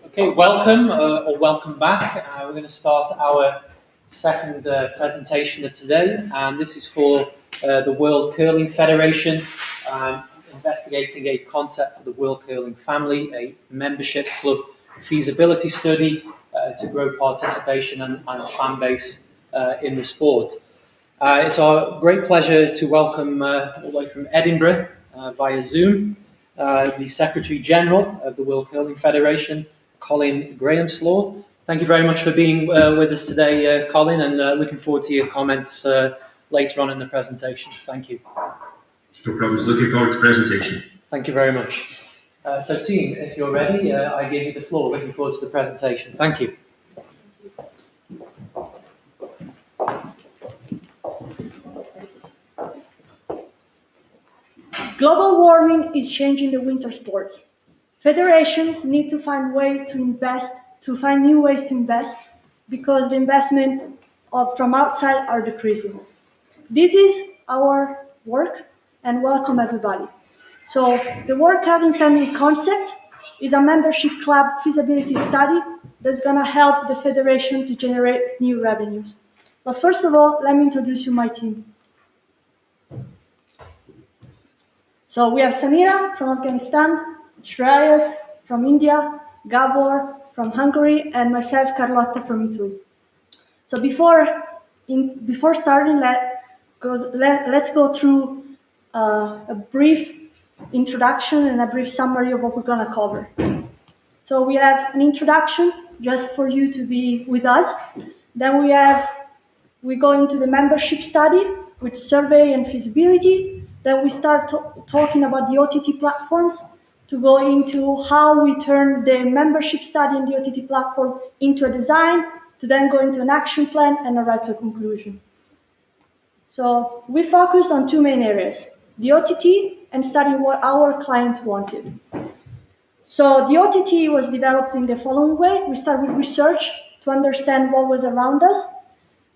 Okay, welcome or welcome back. We're going to start our second presentation of today, and this is for the World Curling Federation, investigating a concept for the World Curling family, a membership club feasibility study to grow participation and fan base in the sport. It's our great pleasure to welcome all the way from Edinburgh via Zoom the Secretary General of the World Curling Federation, Colin Grahamslaw. Thank you very much for being with us today, Colin, and looking forward to your comments later on in the presentation. Thank you. No problems. Looking forward to the presentation. Thank you very much. So, team, if you're ready, I give you the floor. Looking forward to the presentation. Thank you. Global warming is changing the winter sports. Federations need to find new ways to invest, because the investment from outside are decreasing. This is our work, and welcome everybody. So the World Curling Family concept is a membership club feasibility study that's going to help the federation to generate new revenues. But first of all, let me introduce you my team. So we have Samira from Afghanistan, Shreyas from India, Gabor from Hungary, and myself, Carlotta, from Italy. So before starting, let's go through a brief introduction and a brief summary of what we're going to cover. So we have an introduction just for you to be with us. Then we go into the membership study with survey and feasibility. Then we start talking about the OTT platforms to go into how we turn the membership study and the OTT platform into a design, to then go into an action plan and arrive to a conclusion. So we focused on two main areas, the OTT and studying what our clients wanted. So the OTT was developed in the following way. We start with research to understand what was around us,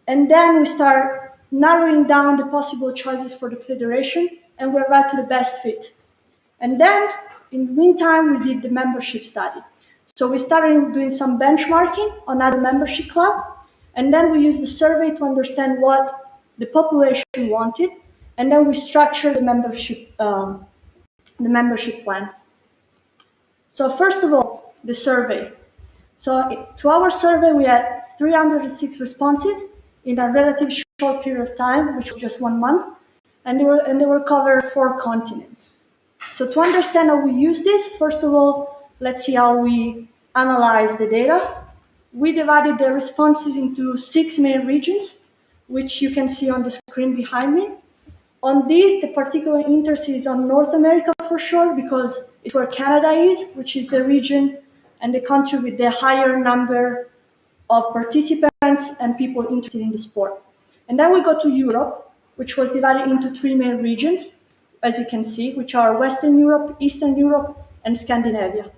and then we start narrowing down the possible choices for the federation, and we arrived to the best fit. And then, in the meantime, we did the membership study. So we started doing some benchmarking on other membership club, and then we used the survey to understand what the population wanted, and then we structured the membership plan. So first of all, the survey. So to our survey, we had 306 responses in a relatively short period of time, which was just 1 month, and they were covered 4 continents. So to understand how we use this, first of all, let's see how we analyze the data. We divided the responses into 6 main regions, which you can see on the screen behind me. On these, the particular interest is on North America for sure, because it's where Canada is, which is the region and the country with the higher number of participants and people interested in the sport. And then we go to Europe, which was divided into 3 main regions, as you can see, which are Western Europe, Eastern Europe, and Scandinavia.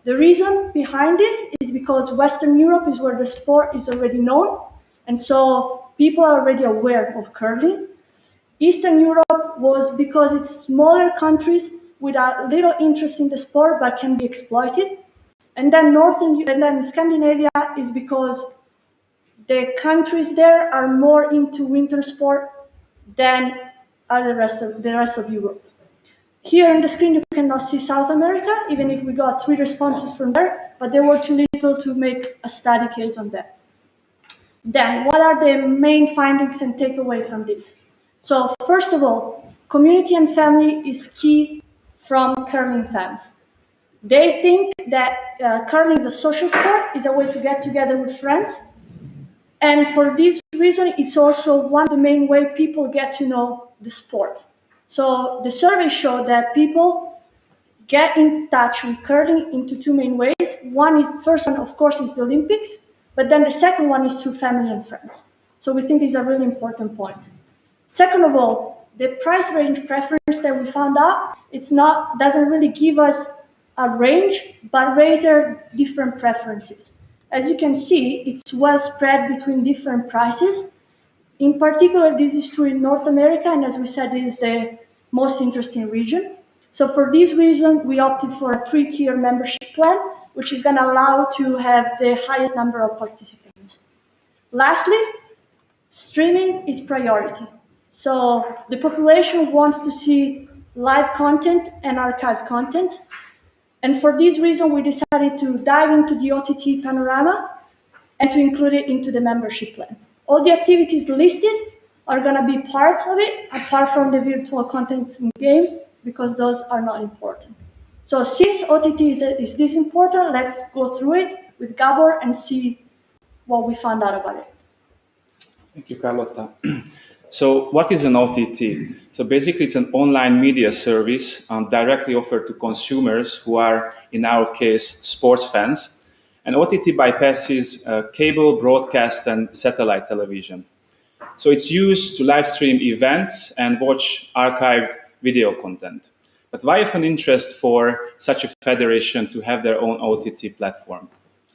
The reason behind this is because Western Europe is where the sport is already known, and so people are already aware of curling. Eastern Europe was because it's smaller countries with a little interest in the sport but can be exploited. And then Scandinavia is because the countries there are more into winter sport than the rest of Europe. Here on the screen you cannot see South America, even if we got 3 responses from there, but they were too little to make a study case on that. Then, what are the main findings and takeaway from this? So, first of all, community and family is key from curling fans. They think that curling is a social sport, is a way to get together with friends. And for this reason, it's also one of the main ways people get to know the sport. So the survey showed that people get in touch with curling into 2 main ways. First one, of course, is the Olympics, but then the second one is through family and friends. So we think this is a really important point. Second of all, the price range preference that we found out, doesn't really give us a range, but rather different preferences. As you can see, it's well spread between different prices. In particular, this is true in North America, and as we said, this is the most interesting region. So for this reason, we opted for a 3-tier membership plan, which is going to allow to have the highest number of participants. Lastly, streaming is priority. So the population wants to see live content and archived content. And for this reason, we decided to dive into the OTT panorama and to include it into the membership plan. All the activities listed are going to be part of it, apart from the virtual contents in game, because those are not important. So since OTT is this important, let's go through it with Gabor and see what we found out about it. Thank you, Carlotta. So what is an OTT? So basically it's an online media service directly offered to consumers who are, in our case, sports fans. And OTT bypasses cable, broadcast, and satellite television. So it's used to live stream events and watch archived video content. But why of an interest for such a federation to have their own OTT platform?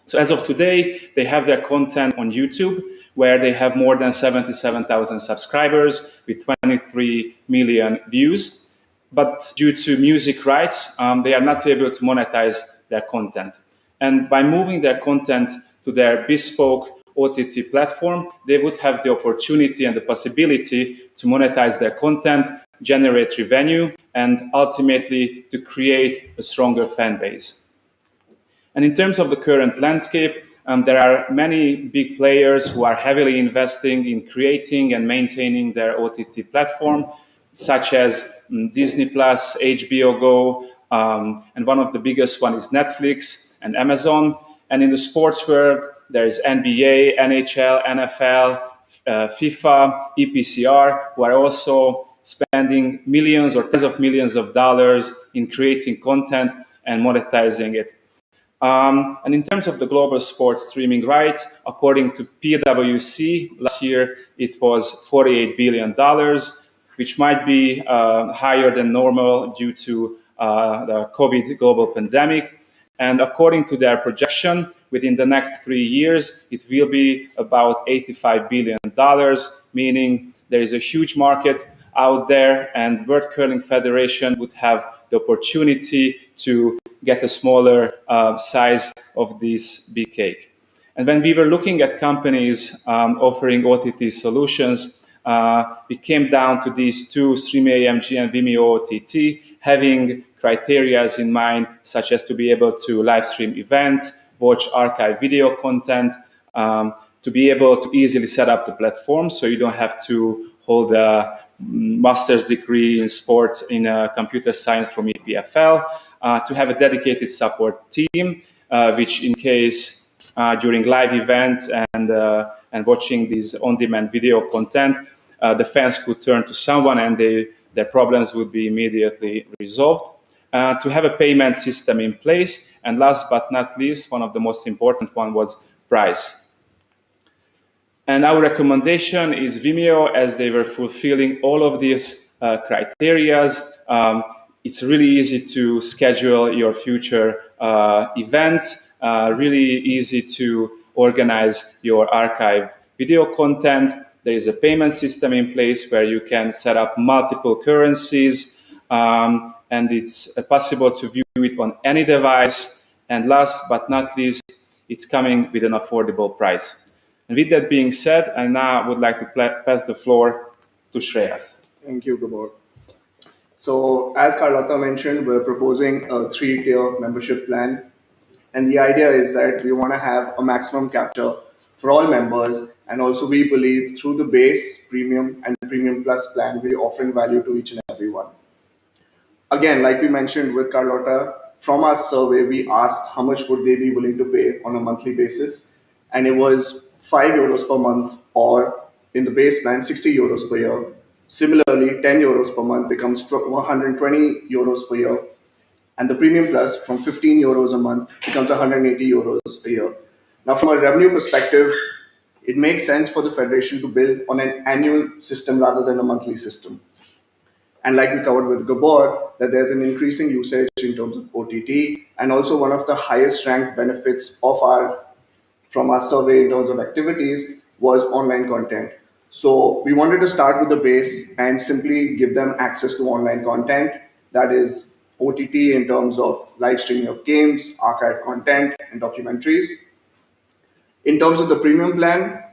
So as of today, they have their content on YouTube, where they have more than 77,000 subscribers with 23 million views. But due to music rights, they are not able to monetize their content. And by moving their content to their bespoke OTT platform, they would have the opportunity and the possibility to monetize their content, generate revenue, and ultimately to create a stronger fan base. And in terms of the current landscape, there are many big players who are heavily investing in creating and maintaining their OTT platform, such as Disney Plus, HBO Go, and one of the biggest one is Netflix and Amazon. And in the sports world, there is NBA, NHL, NFL, FIFA, EPCR, who are also spending millions or tens of millions of dollars in creating content and monetizing it. And in terms of the global sports streaming rights, according to PwC, last year it was $48 billion, which might be higher than normal due to the COVID global pandemic. And according to their projection, within the next 3 years, it will be about $85 billion, meaning there is a huge market out there, and World Curling Federation would have the opportunity to get a smaller size of this big cake. And when we were looking at companies offering OTT solutions, we came down to these two, StreamAMG and Vimeo OTT, having criteria in mind, such as to be able to live stream events, watch archive video content, to be able to easily set up the platform so you don't have to hold a master's degree in sports in computer science from EPFL, to have a dedicated support team, which in case during live events and watching these on-demand video content, the fans could turn to someone and their problems would be immediately resolved. To have a payment system in place, and last but not least, one of the most important one was price. And our recommendation is Vimeo, as they were fulfilling all of these criteria. It's really easy to schedule your future events, really easy to organize your archived video content. There is a payment system in place where you can set up multiple currencies, and it's possible to view it on any device. And last but not least, it's coming with an affordable price. And with that being said, I now would like to pass the floor to Shreyas. Thank you, Gabor. So as Carlotta mentioned, we're proposing a 3-tier membership plan. And the idea is that we want to have a maximum capture for all members. And also we believe through the base, premium, and premium plus plan, we're offering value to each and every one. Again, like we mentioned with Carlotta, from our survey, we asked how much would they be willing to pay on a monthly basis. And it was €5 per month, or in the base plan, €60 per year. Similarly, €10 per month becomes €120 per year. And the premium plus from €15 a month becomes €180 a year. Now, from a revenue perspective, it makes sense for the federation to build on an annual system rather than a monthly system. And like we covered with Gabor, that there's an increasing usage in terms of OTT, and also one of the highest ranked benefits from our survey in terms of activities was online content. So we wanted to start with the base and simply give them access to online content that is OTT in terms of live streaming of games, archive content, and documentaries. In terms of the premium plan,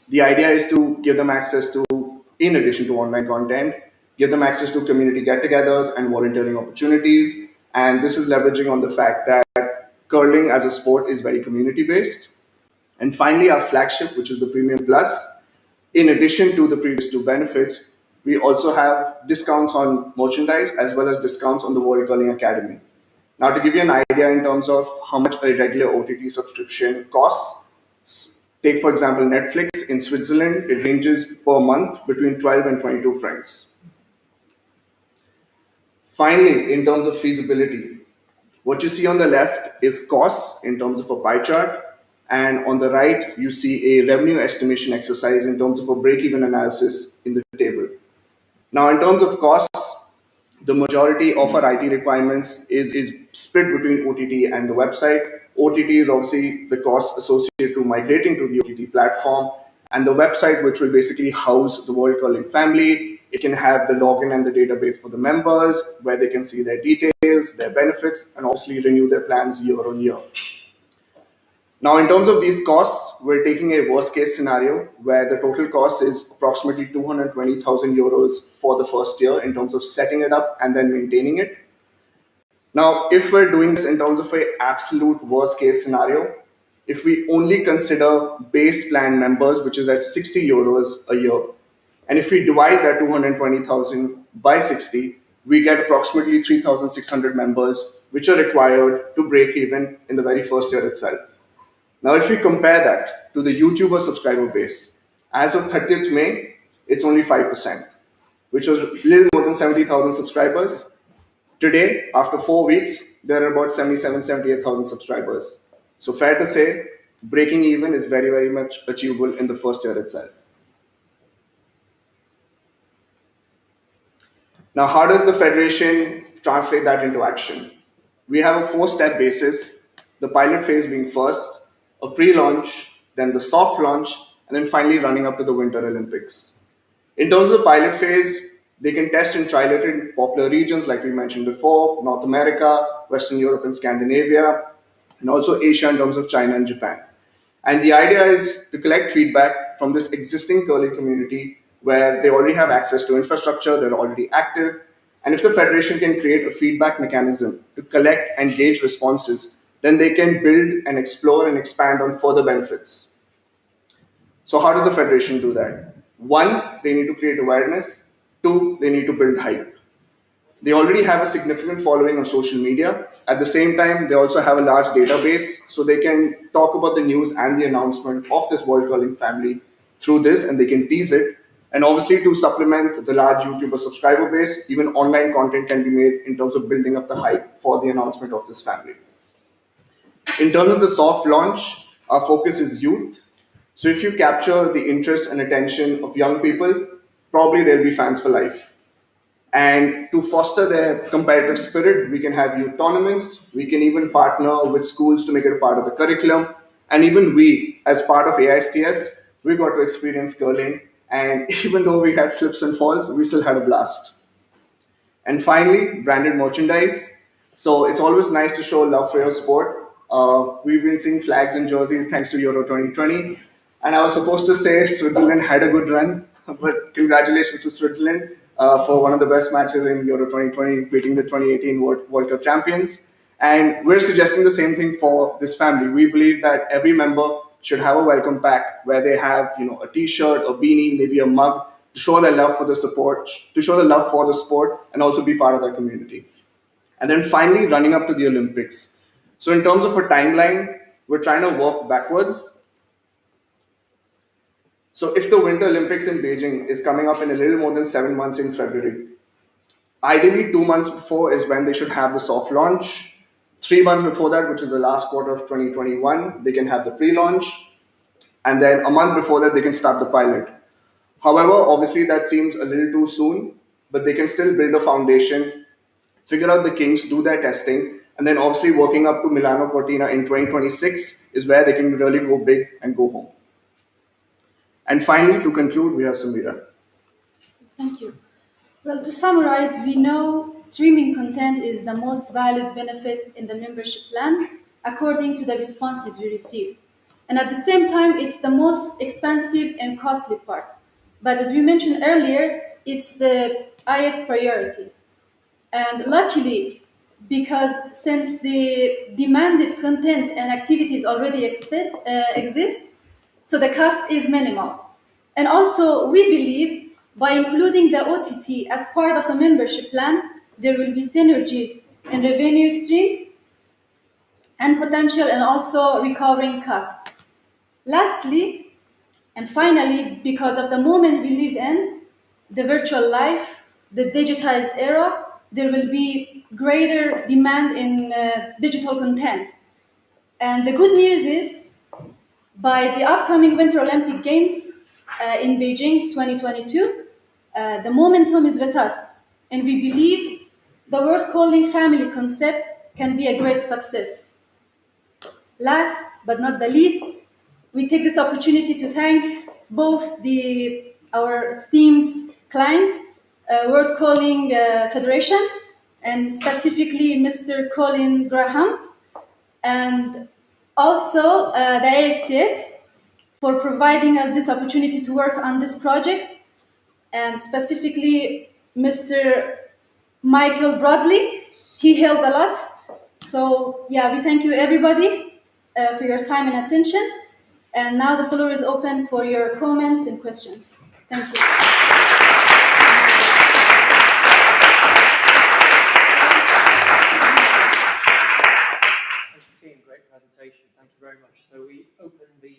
the idea is to give them access to, in addition to online content, give them access to community get-togethers and volunteering opportunities. And this is leveraging on the fact that curling as a sport is very community-based. And finally, our flagship, which is the Premium Plus, in addition to the previous two benefits, we also have discounts on merchandise as well as discounts on the World Curling Academy. Now, to give you an idea in terms of how much a regular OTT subscription costs, take for example Netflix in Switzerland, it ranges per month between 12 and 22 francs. Finally, in terms of feasibility, what you see on the left is costs in terms of a pie chart, and on the right, you see a revenue estimation exercise in terms of a break-even analysis in the table. Now, in terms of costs, the majority of our IT requirements is split between OTT and the website. OTT is obviously the cost associated to migrating to the OTT platform, and the website, which will basically house the World Curling family. It can have the login and the database for the members, where they can see their details, their benefits, and obviously renew their plans year on year. Now, in terms of these costs, we're taking a worst case scenario where the total cost is approximately 220,000 euros for the first year in terms of setting it up and then maintaining it. Now, if we're doing this in terms of an absolute worst case scenario, if we only consider base plan members, which is at 60 euros a year, and if we divide that 220,000 by 60, we get approximately 3,600 members, which are required to break even in the very first year itself. Now, if we compare that to the YouTuber subscriber base, as of 30th May, it's only 5%, which was a little more than 70,000 subscribers. Today, after 4 weeks, there are about 77, 78,000 subscribers. So fair to say, breaking even is very, very much achievable in the first year itself. Now, how does the Federation translate that into action? We have a 4-step basis, the pilot phase being first, a pre-launch, then the soft launch, and then finally running up to the Winter Olympics. In terms of the pilot phase, they can test and trial it in popular regions like we mentioned before, North America, Western Europe and Scandinavia, and also Asia in terms of China and Japan. And the idea is to collect feedback from this existing curling community where they already have access to infrastructure, they're already active. And if the Federation can create a feedback mechanism to collect and gauge responses, then they can build and explore and expand on further benefits. So how does the Federation do that? 1, they need to create awareness. 2, they need to build hype. They already have a significant following on social media. At the same time, they also have a large database, so they can talk about the news and the announcement of this World Curling family through this, and they can tease it. And obviously, to supplement the large YouTuber subscriber base, even online content can be made in terms of building up the hype for the announcement of this family. In terms of the soft launch, our focus is youth. So if you capture the interest and attention of young people, probably they'll be fans for life. And to foster their competitive spirit, we can have youth tournaments. We can even partner with schools to make it a part of the curriculum. And even we, as part of AISTS, we got to experience curling. And even though we had slips and falls, we still had a blast. And finally, branded merchandise. So it's always nice to show love for your sport. We've been seeing flags and jerseys thanks to Euro 2020. And I was supposed to say Switzerland had a good run, but congratulations to Switzerland for one of the best matches in Euro 2020, beating the 2018 World Cup champions. And we're suggesting the same thing for this family. We believe that every member should have a welcome pack where they have, a T-shirt, a beanie, maybe a mug to show their love for the support, to show the love for the sport, and also be part of their community. And then finally, running up to the Olympics. So in terms of a timeline, we're trying to work backwards. So if the Winter Olympics in Beijing is coming up in a little more than 7 months in February, ideally 2 months before is when they should have the soft launch. 3 months before that, which is the last quarter of 2021, they can have the pre-launch. And then a month before that, they can start the pilot. However, obviously that seems a little too soon, but they can still build a foundation, figure out the kinks, do their testing, and then obviously working up to Milano Cortina in 2026 is where they can really go big and go home. And finally, to conclude, we have Samira. Thank you. Well, to summarize, we know streaming content is the most valued benefit in the membership plan according to the responses we receive. And at the same time, it's the most expensive and costly part. But as we mentioned earlier, it's the IF's priority. And luckily, because since the demanded content and activities already exist, so the cost is minimal. And also, we believe by including the OTT as part of the membership plan, there will be synergies in revenue stream and potential and also recovering costs. Lastly, and finally, because of the moment we live in, the virtual life, the digitized era, there will be greater demand in digital content. And the good news is, by the upcoming Winter Olympic Games in Beijing 2022, the momentum is with us, and we believe the world calling family concept can be a great success. Last but not the least, we take this opportunity to thank both our esteemed client, World Calling Federation, and specifically Mr. Colin Graham, and also the AISTS for providing us this opportunity to work on this project, and specifically Mr. Michael Broadley. He helped a lot. So yeah, we thank you everybody for your time and attention. And now the floor is open for your comments and questions. Thank you. Great presentation. Thank you very much. So we open the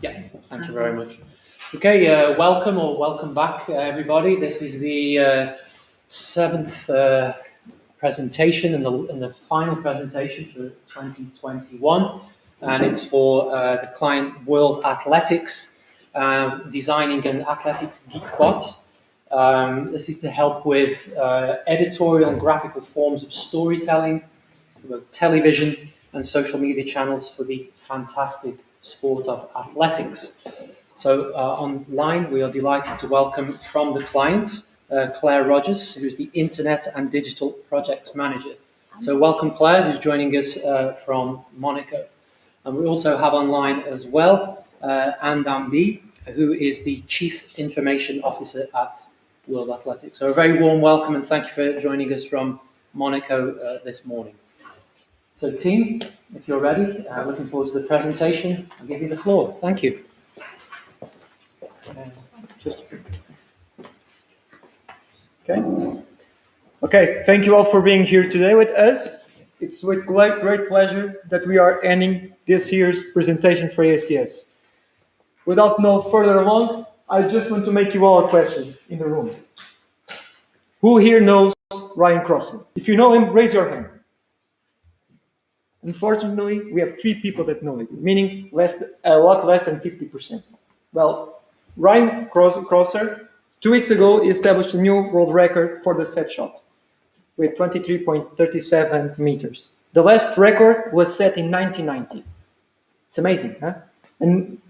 Yeah, thank you very much. Okay, welcome back, everybody. This is the seventh presentation and the final presentation for 2021, and it's for the client World Athletics, designing an athletics geek bot. This is to help with editorial and graphical forms of storytelling, television and social media channels for the fantastic sport of athletics. So online, we are delighted to welcome from the client, Claire Rogers, who's the Internet and Digital Projects Manager. So welcome, Claire, who's joining us from Monaco. And we also have online as well, Anne Damby, who is the Chief Information Officer at World Athletics. So a very warm welcome and thank you for joining us from Monaco this morning. So team, if you're ready, looking forward to the presentation. I'll give you the floor. Thank you. Okay, thank you all for being here today with us. It's with great pleasure that we are ending this year's presentation for AISTS. Without no further along, I just want to make you all a question in the room. Who here knows Ryan Crossman? If you know him, raise your hand. Unfortunately, we have 3 people that know him, meaning a lot less than 50%. Well, Ryan Crosser, 2 weeks ago, he established a new world record for the set shot with 23.37 meters. The last record was set in 1990. It's amazing, huh? And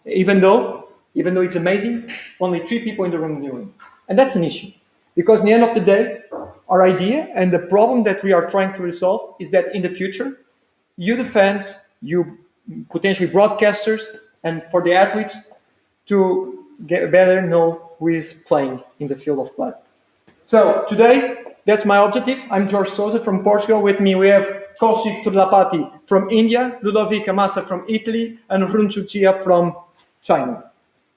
even though it's amazing, only 3 people in the room knew him. And that's an issue, because in the end of the day, our idea and the problem that we are trying to resolve is that in the future, you, the fans, you potentially broadcasters, and for the athletes to get better know who is playing in the field of play. So today, that's my objective. I'm Jorge Souza from Portugal. With me, we have Kaushik Turlapati from India, Ludovica Massa from Italy, and Runchu Chia from China.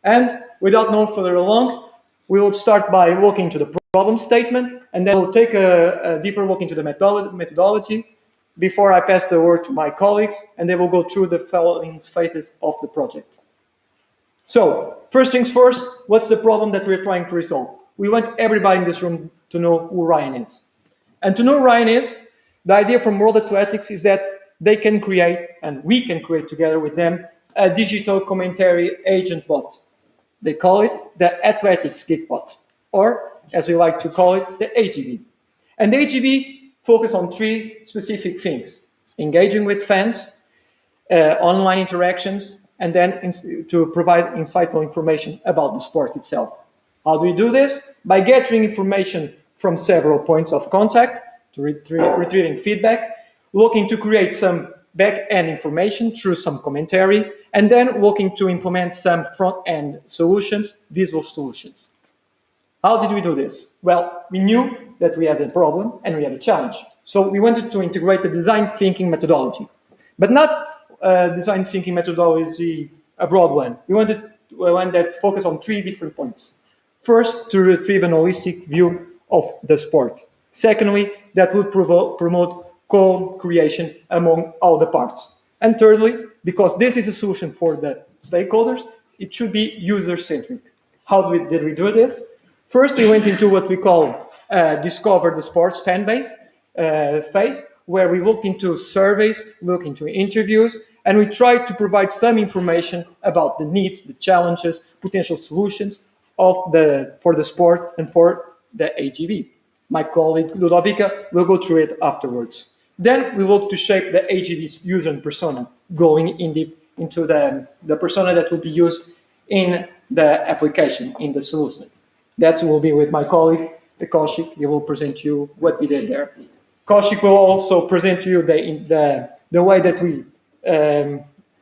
And without no further along, we will start by looking to the problem statement, and then we'll take a deeper look into the methodology before I pass the word to my colleagues, and they will go through the following phases of the project. So, first things first, what's the problem that we're trying to resolve? We want everybody in this room to know who Ryan is. And to know who Ryan is, the idea from World Athletics is that they can create, and we can create together with them, a digital commentary agent bot. They call it the Athletics Geek Bot, or as we like to call it, the AGB. And the AGB focus on 3 specific things: engaging with fans, online interactions, and then to provide insightful information about the sport itself. How do we do this? By gathering information from several points of contact, to retrieving feedback, looking to create some back-end information through some commentary, and then looking to implement some front-end solutions, visual solutions. How did we do this? Well, we knew that we had a problem and we had a challenge. So we wanted to integrate the design thinking methodology, but not design thinking methodology, a broad one. We wanted one that focused on 3 different points. First, to retrieve an holistic view of the sport. Secondly, that would promote co-creation among all the parts. And thirdly, because this is a solution for the stakeholders, it should be user-centric. How did we do this? First, we went into what we call Discover the Sports fan base phase, where we looked into surveys, looked into interviews, and we tried to provide some information about the needs, the challenges, potential solutions for the sport and for the AGB. My colleague Ludovica will go through it afterwards. Then we look to shape the AGB's user and persona, going into the persona that will be used in the application, in the solution. That will be with my colleague, Kaushik. He will present to you what we did there. Kaushik will also present to you the way that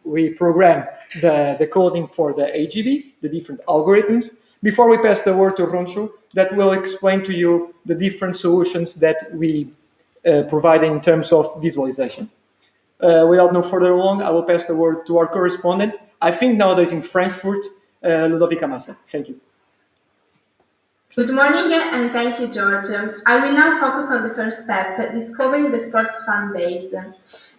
we program the coding for the AGB, the different algorithms. Before we pass the word to Ronshu, that will explain to you the different solutions that we provide in terms of visualization. Without no further along, I will pass the word to our correspondent, I think nowadays in Frankfurt, Ludovica Massa. Thank you. Good morning and thank you, George. I will now focus on the first step, discovering the sports fan base.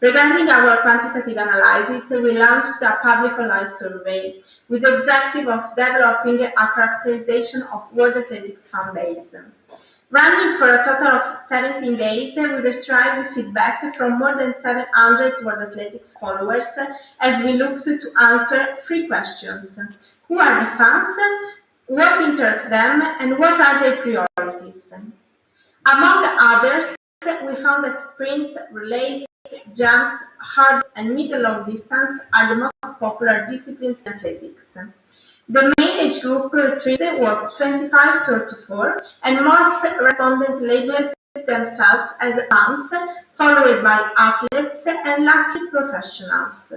Regarding our quantitative analysis, we launched a public online survey with the objective of developing a characterization of World Athletics fan base. Running for a total of 17 days, we retrieved feedback from more than 700 World Athletics followers as we looked to answer 3 questions. Who are the fans? What interests them? And what are their priorities? Among others, we found that sprints, relays, jumps, hard and middle-long distance are the most popular disciplines in athletics. The main age group treated was 25-34, and most respondents labeled themselves as fans, followed by athletes, and lastly professionals.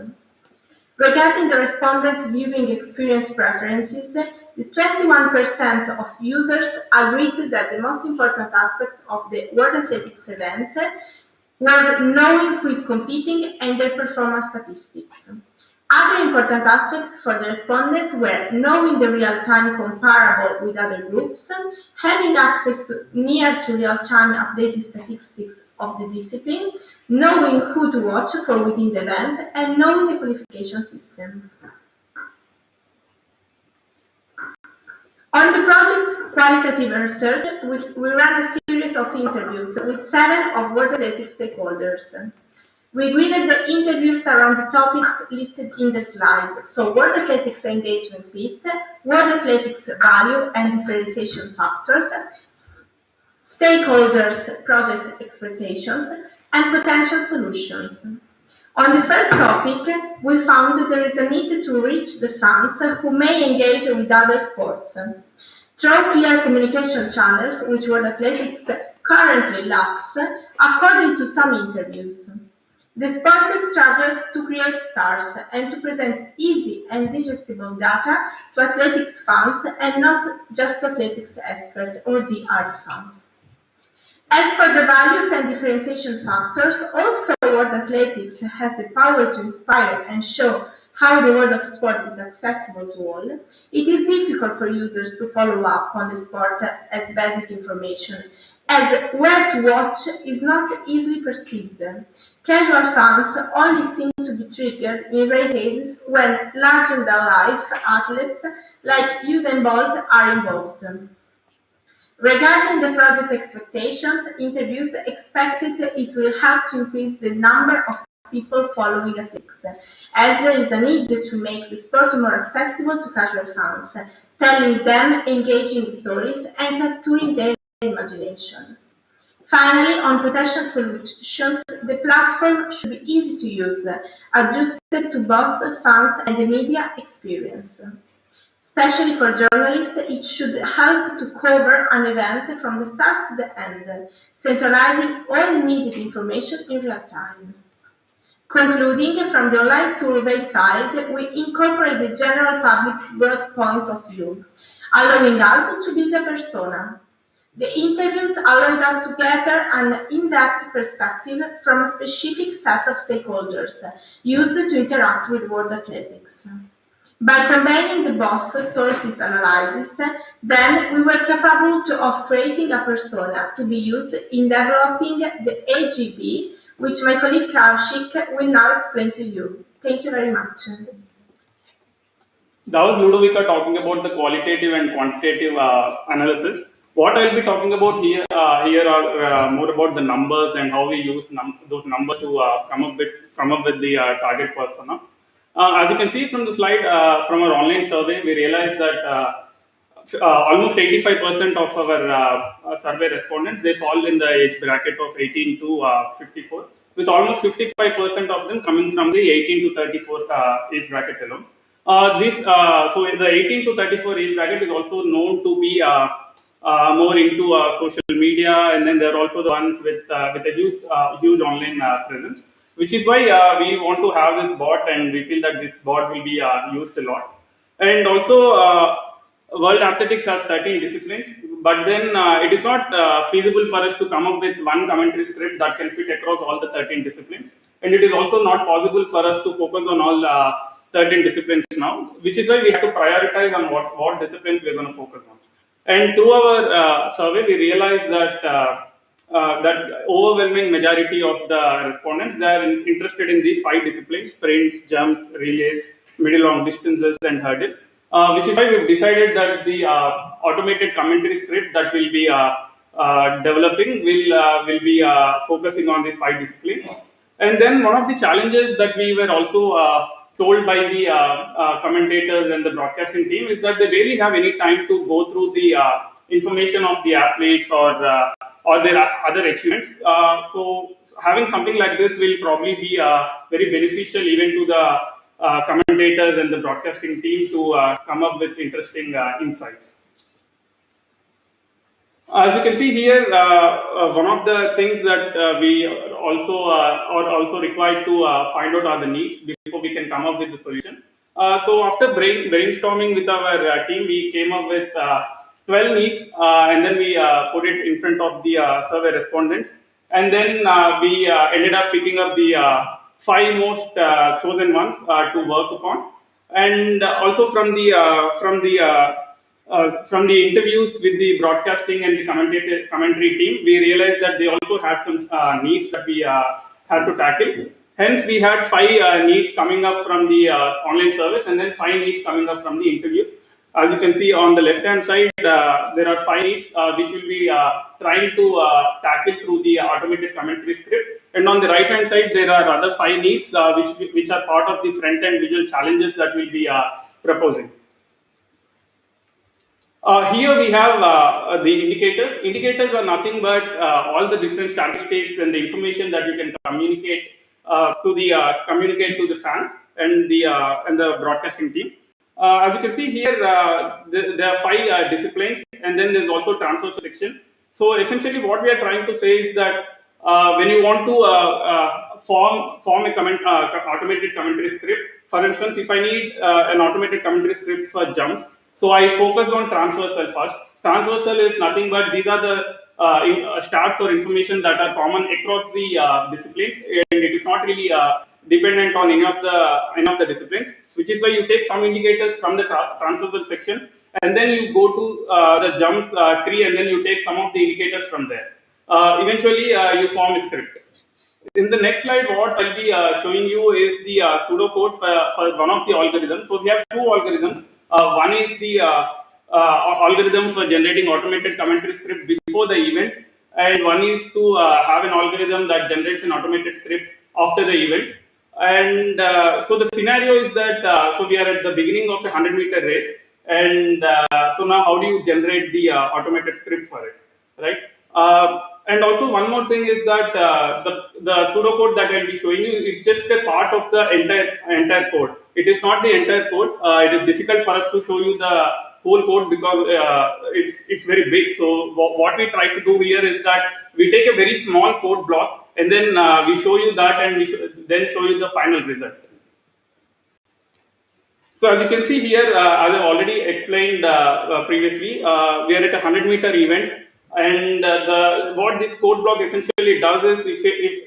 Regarding the respondents' viewing experience preferences, the 21% of users agreed that the most important aspect of the World Athletics event was knowing who is competing and their performance statistics. Other important aspects for the respondents were knowing the real-time comparable with other groups, having access to near to real-time updated statistics of the discipline, knowing who to watch for within the event, and knowing the qualification system. On the project's qualitative research, we ran a series of interviews with 7 of World Athletics stakeholders. We gridded the interviews around the topics listed in the slide, so World Athletics engagement bit, World Athletics value and differentiation factors, stakeholders' project expectations, and potential solutions. On the first topic, we found that there is a need to reach the fans who may engage with other sports. Through clear communication channels, which World Athletics currently lacks, according to some interviews. The sport struggles to create stars and to present easy and digestible data to athletics fans and not just to athletics experts or the art fans. As for the values and differentiation factors, although World Athletics has the power to inspire and show how the world of sport is accessible to all, it is difficult for users to follow up on the sport as basic information, as where to watch is not easily perceived. Casual fans only seem to be triggered in rare cases when larger-than-life athletes like Usain Bolt are involved. Regarding the project expectations, interviews expected it will help to increase the number of people following athletics, as there is a need to make the sport more accessible to casual fans, telling them engaging stories and capturing their imagination. Finally, on potential solutions, the platform should be easy to use, adjusted to both fans and the media experience. Especially for journalists, it should help to cover an event from the start to the end, centralizing all needed information in real time. Concluding, from the online survey side, we incorporate the general public's broad points of view, allowing us to build a persona. The interviews allowed us to gather an in-depth perspective from a specific set of stakeholders used to interact with World Athletics. By combining the both sources analysis, then we were capable of creating a persona to be used in developing the AGB, which my colleague Kaushik will now explain to you. Thank you very much. That was Ludovica talking about the qualitative and quantitative analysis. What I'll be talking about here are more about the numbers and how we use those numbers to come up with the target persona. As you can see from the slide, from our online survey, we realized that almost 85% of our survey respondents, they fall in the age bracket of 18 to 54, with almost 55% of them coming from the 18 to 34 age bracket alone. So the 18 to 34 age bracket is also known to be more into social media, and then there are also the ones with a huge online presence, which is why we want to have this bot, and we feel that this bot will be used a lot. And also, World Athletics has 13 disciplines, but then it is not feasible for us to come up with one commentary script that can fit across all the 13 disciplines. And it is also not possible for us to focus on all 13 disciplines now, which is why we have to prioritize on what disciplines we are going to focus on. And through our survey, we realized that overwhelming majority of the respondents, they are interested in these 5 disciplines: sprints, jumps, relays, middle long distances, and hurdles. Which is why we've decided that the automated commentary script that will be developing will be focusing on these 5 disciplines. And then one of the challenges that we were also told by the commentators and the broadcasting team is that they really have any time to go through the information of the athletes or their other achievements. So having something like this will probably be very beneficial even to the commentators and the broadcasting team to come up with interesting insights. As you can see here, one of the things that we also are also required to find out are the needs before we can come up with the solution. So after brainstorming with our team, we came up with 12 needs, and then we put it in front of the survey respondents, and then we ended up picking up the 5 most chosen ones to work upon, and also from the interviews with the broadcasting and the commentary team, we realized that they also had some needs that we had to tackle. Hence, we had 5 needs coming up from the online service, and then 5 needs coming up from the interviews. As you can see on the left-hand side, there are 5 needs which will be trying to tackle through the automated commentary script. And on the right-hand side, there are other 5 needs which are part of the front-end visual challenges that we'll be proposing. Here we have the indicators. Indicators are nothing but all the different statistics and the information that you can communicate to the fans and the broadcasting team. As you can see here, there are 5 disciplines, and then there's also transfer section. So essentially, what we are trying to say is that when you want to form a automated commentary script, for instance, if I need an automated commentary script for jumps, so I focused on transversal first. Transversal is nothing but these are the stats or information that are common across the disciplines, and it is not really dependent on any of the disciplines. Which is why you take some indicators from the transversal section, and then you go to the jumps tree, and then you take some of the indicators from there. Eventually, you form a script. In the next slide, what I'll be showing you is the pseudocode for one of the algorithms. So we have 2 algorithms. One is the algorithm for generating automated commentary script before the event, and one is to have an algorithm that generates an automated script after the event. And so the scenario is that so we are at the beginning of a 100-meter race, and so now how do you generate the automated script for it, right? And also one more thing is that the pseudocode that I'll be showing you is just a part of the entire code. It is not the entire code. It is difficult for us to show you the whole code because it's very big. So what we try to do here is that we take a very small code block, and then we show you that, and we then show you the final result. So as you can see here, as I've already explained previously, we are at a 100-meter event. And what this code block essentially does is, if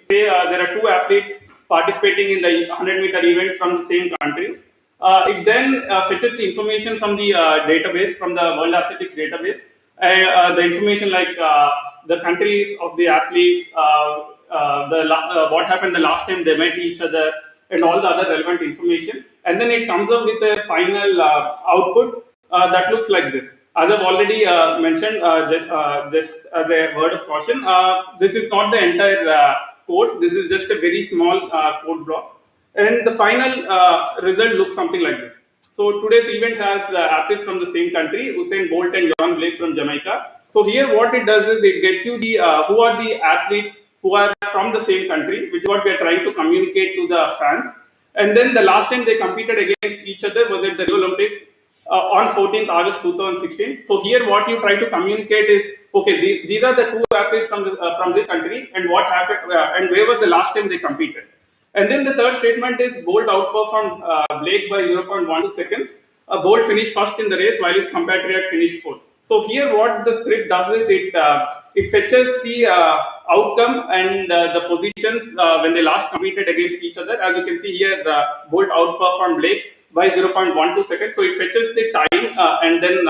say there are 2 athletes participating in the 100-meter event from the same countries, it then fetches the information from the database, from the World Athletics database, the information like the countries of the athletes, what happened the last time they met each other, and all the other relevant information, and then it comes up with a final output that looks like this. As I've already mentioned, just as a word of caution, this is not the entire code. This is just a very small code block, and the final result looks something like this. So today's event has athletes from the same country: Usain Bolt and John Blake from Jamaica. So here, what it does is it gets you the who are the athletes who are from the same country, which is what we are trying to communicate to the fans. And then the last time they competed against each other was at the Rio Olympics on 14th August 2016. So here, what you try to communicate is, okay, these are the 2 athletes from this country, and what happened, and where was the last time they competed. And then the third statement is Bolt outperformed Blake by 0.12 seconds. Bolt finished first in the race while his compatriot finished fourth. So here, what the script does is it fetches the outcome and the positions when they last competed against each other. As you can see here, Bolt outperformed Blake by 0.12 seconds. So it fetches the time and then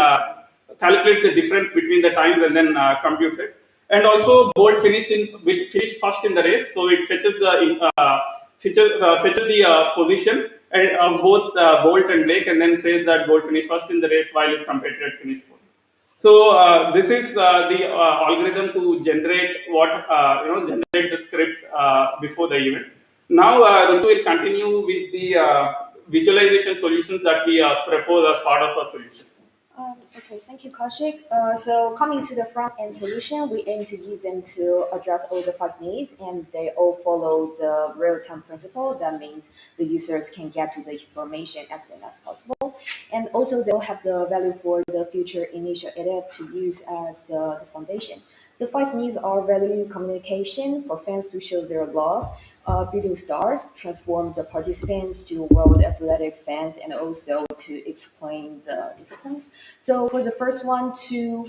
calculates the difference between the times and then computes it. And also, Bolt finished first in the race, so it fetches the position of both Bolt and Blake, and then says that Bolt finished first in the race while his competitor finished fourth. So this is the algorithm to generate generate the script before the event. Now, Runchu will continue with the visualization solutions that we propose as part of our solution. Okay, thank you, Kaushik. So coming to the front-end solution, we aim to use them to address all the 5 needs, and they all follow the real-time principle. That means the users can get to the information as soon as possible. And also they'll have the value for the future initiative to use as the foundation. The 5 needs are value communication for fans to show their love, building stars, transform the participants to world athletic fans, and also to explain the disciplines. So for the first one, to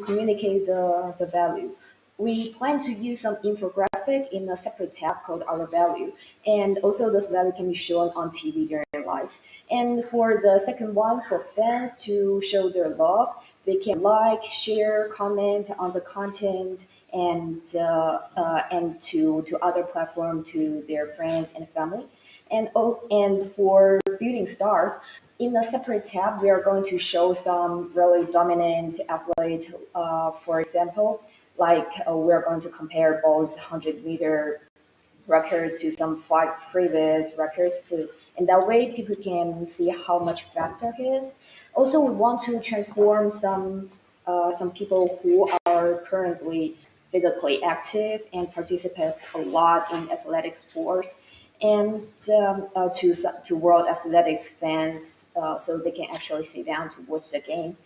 communicate the value, we plan to use some infographic in a separate tab called Our Value, and also those value can be shown on TV during live. And for the second one, for fans to show their love, they can like, share, comment on the content, and to other platform, to their friends and family. And for building stars, in a separate tab, we are going to show some really dominant athlete. For example, like we're going to compare Bolt's 100-meter records to some 5 previous records. So in that way, people can see how much faster he is. Also, we want to transform some people who are currently physically active and participate a lot in athletic sports, and to world athletics fans, so they can actually sit down to watch the game.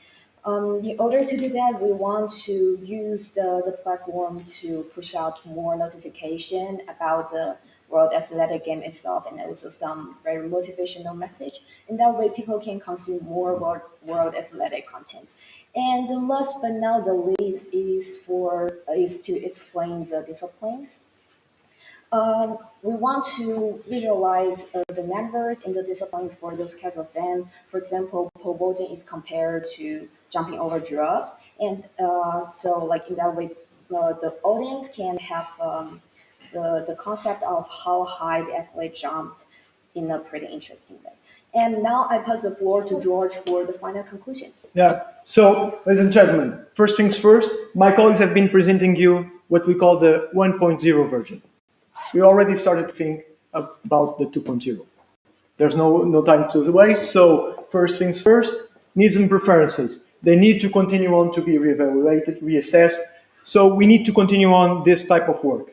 In order to do that, we want to use the platform to push out more notification about the World Athletic Game itself, and also some very motivational message. And that way, people can consume more World Athletic content. And the last but not the least is to explain the disciplines. We want to visualize the numbers in the disciplines for those casual fans. For example, pole vaulting is compared to jumping over giraffes, and so like in that way, the audience can have the concept of how high the athlete jumped in a pretty interesting way. And now I pass the floor to George for the final conclusion. Yeah. So, ladies and gentlemen, first things first, my colleagues have been presenting you what we call the 1.0 version. We already started to think about the 2.0. There's no time to waste. So, first things first, needs and preferences. They need to continue on to be reevaluated, reassessed. So, we need to continue on this type of work.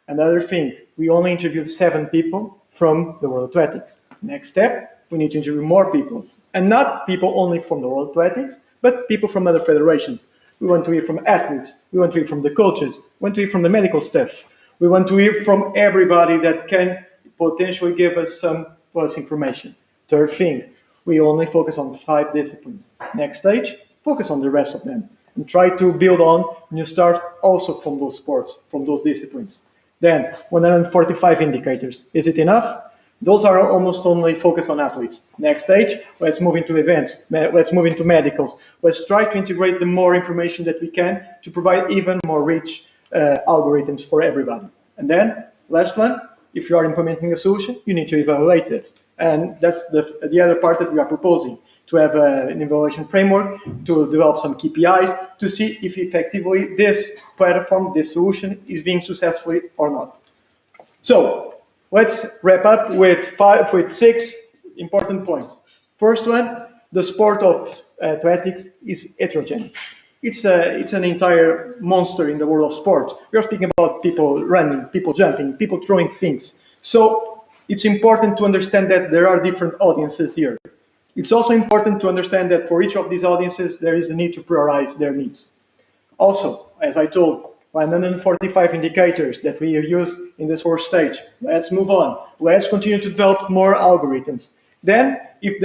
Another thing, we only interviewed 7 people from the World Athletics. Next step, we need to interview more people. And not people only from the World Athletics, but people from other federations. We want to hear from athletes. We want to hear from the coaches. We want to hear from the medical staff. We want to hear from everybody that can potentially give us some plus information. Third thing, we only focus on 5 disciplines. Next stage, focus on the rest of them. And try to build on new stars also from those sports, from those disciplines. Then, 145 indicators. Is it enough? Those are almost only focused on athletes. Next stage, let's move into events. Let's move into medicals. Let's try to integrate the more information that we can to provide even more rich algorithms for everybody. And then, last one, if you are implementing a solution, you need to evaluate it. And that's the other part that we are proposing, to have an evaluation framework, to develop some KPIs, to see if effectively this platform, this solution is being successful or not. So, let's wrap up with 6 important points. First one, the sport of athletics is heterogeneous. It's an entire monster in the world of sports. We are speaking about people running, people jumping, people throwing things. So it's important to understand that there are different audiences here. It's also important to understand that for each of these audiences, there is a need to prioritize their needs. Also, as I told, 145 indicators that we use in this first stage. Let's move on. Let's continue to develop more algorithms. Then, if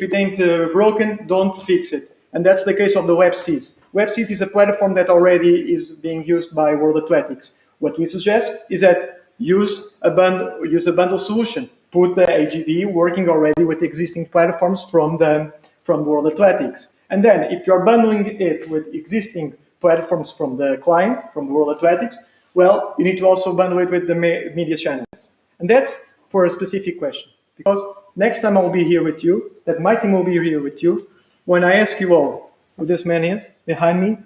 it ain't broken, don't fix it. And that's the case of the WebSeas. WebSeas is a platform that already is being used by World Athletics. What we suggest is that use a bundle solution. Put the AGB working already with existing platforms from World Athletics. And then if you're bundling it with existing platforms from the client, from the World Athletics, well, you need to also bundle it with the media channels. And that's for a specific question. Because next time I'll be here with you, that my team will be here with you, when I ask you all who this man is behind me,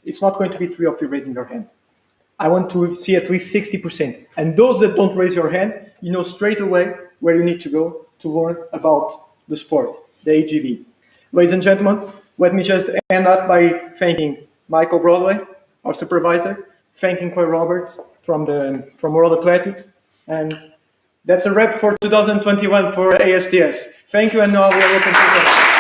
it's not going to be 3 of you raising your hand. I want to see at least 60%. And those that don't raise your hand, you know straight away where you need to go to learn about the sport, the AGB. Ladies and gentlemen, let me just end up by thanking Michael Broadway, our supervisor, thanking Clay Roberts from World Athletics, and that's a wrap for 2021 for AISTS. Thank you, and now we are open to questions.